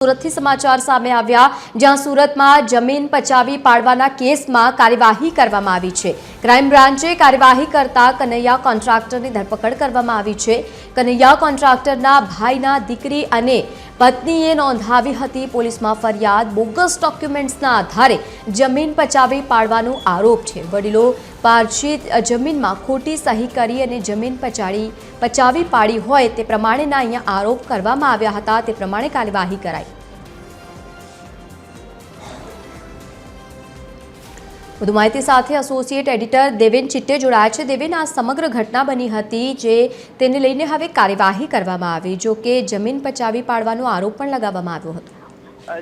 સુરતથી સમાચાર સામે આવ્યા જ્યાં સુરતમાં જમીન પચાવી પાડવાના કેસમાં કાર્યવાહી કરવામાં આવી છે। ક્રાઇમ બ્રાન્ચે કાર્યવાહી કરતા કનૈયા કોન્ટ્રાક્ટરની ધરપકડ કરવામાં આવી છે। કનૈયા કોન્ટ્રાક્ટરના ભાઈના દીકરી અને પત્નીએ નોંધાવી હતી પોલીસમાં ફરિયાદ। બોગસ ડોક્યુમેન્ટ્સના આધારે જમીન પચાવી પાડવાનો આરોપ છે। વડીલો પાર્જિત જમીનમાં ખોટી સહી કરી અને જમીન પચાવી પાડી હોય તે પ્રમાણેના અહીંયા આરોપ કરવામાં આવ્યા હતા। તે પ્રમાણે કાર્યવાહી કરાઈ। વધુ માહિતી સાથે એસોસિએટ એડિટર દેવેન ચિટ્ટે જોડાયા છે। દેવેન, આ સમગ્ર ઘટના બની હતી જે તેને લઈને હવે કાર્યવાહી કરવામાં આવી, જો કે જમીન પચાવી પાડવાનો આરોપ પણ લગાવવામાં આવ્યો હતો।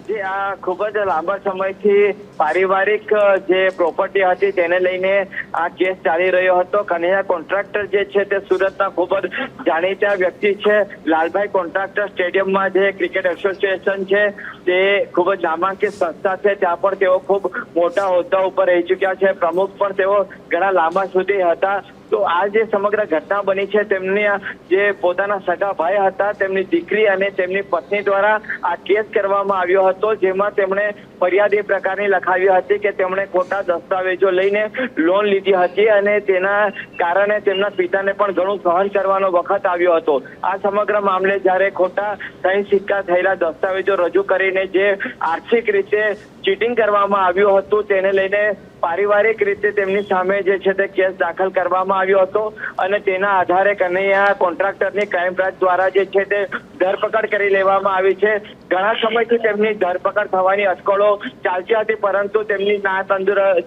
જે આ ખૂબ જ લાંબા સમયથી પારિવારિક જે પ્રોપર્ટી હતી તેને લઈને આ કેસ ચાલી રહ્યો હતો। કનૈયા કોન્ટ્રાક્ટર જે છે તે સુરતના ખૂબ જ જાણીતા વ્યક્તિ છે। લાલભાઈ કોન્ટ્રાક્ટર સ્ટેડિયમમાં જે ક્રિકેટ એસોસિએશન છે તે ખૂબ જ નામાંકિત સંસ્થા છે, ત્યાં પણ તેઓ ખૂબ મોટા હોદ્દા ઉપર રહી ચૂક્યા છે। પ્રમુખ પણ તેઓ ઘણા લાંબા સુધી હતા। તો આ જે સમગ્ર ઘટના બની છે તેમની જે પોતાના સગા ભાઈ હતા તેમની દીકરી અને તેમની પત્ની દ્વારા આ કેસ કરવામાં આવ્યો હતો, જેમાં તેમણે ફરિયાદ એ પ્રકારની લખાવી હતી કે તેમણે ખોટા દસ્તાવેજો લઈને લોન લીધી હતી અને તેના કારણે તેમના પિતાને પણ ઘણું સહન કરવાનો વખત આવ્યો હતો। આ સમગ્ર મામલે જ્યારે ખોટા સહી સિક્કા થયેલા દસ્તાવેજો રજૂ કરીને જે આર્થિક રીતે ચીટિંગ કરવામાં આવ્યું હતું તેને લઈને પારિવારિક રીતે તેમની સામે જે છે તે કેસ દાખલ કરવામાં આવ્યો હતો અને તેના આધારે કનૈયા કોન્ટ્રાક્ટરની ક્રાઇમ બ્રાન્ચ દ્વારા જે છે તે ધરપકડ કરી લેવામાં આવી છે। ઘણા સમયથી તેમની ધરપકડ થવાની અટકળો ચાલતી હતી, પરંતુ તેમની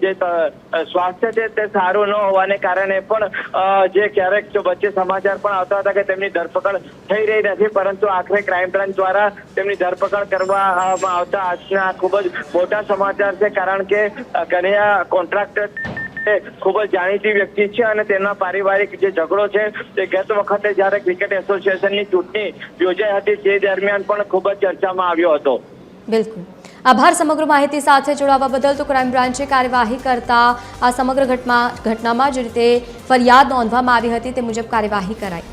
જે સ્વાસ્થ્ય છે તે સારું ન હોવાને કારણે પણ જે ક્યારેક વચ્ચે સમાચાર પણ આવતા હતા કે તેમની ધરપકડ થઈ રહી નથી, પરંતુ આખરે ક્રાઇમ બ્રાન્ચ દ્વારા તેમની ધરપકડ કરવામાં આવતા આજના ખૂબ જ મોટા સમાચાર છે, કારણ કે કનૈયા કોન્ટ્રાક્ટર ખૂબ જ જાણીતી વ્યક્તિ છે અને તેના પારિવારિક જે ઝઘડો છે તે ગત વખતે જ્યારે ક્રિકેટ એસોસિએશનની ચૂંટણી યોજાઈ હતી તે દરમિયાન પણ ખૂબ જ ચર્ચામાં આવ્યો હતો। બિલકુલ, આભાર સમગ્ર માહિતી સાથે જોડાવા બદલ। તો ક્રાઇમ બ્રાન્ચે કાર્યવાહી કરતા આ સમગ્ર ઘટનામાં જે રીતે ફરિયાદ નોંધવામાં આવી હતી તે મુજબ કાર્યવાહી કરાઈ।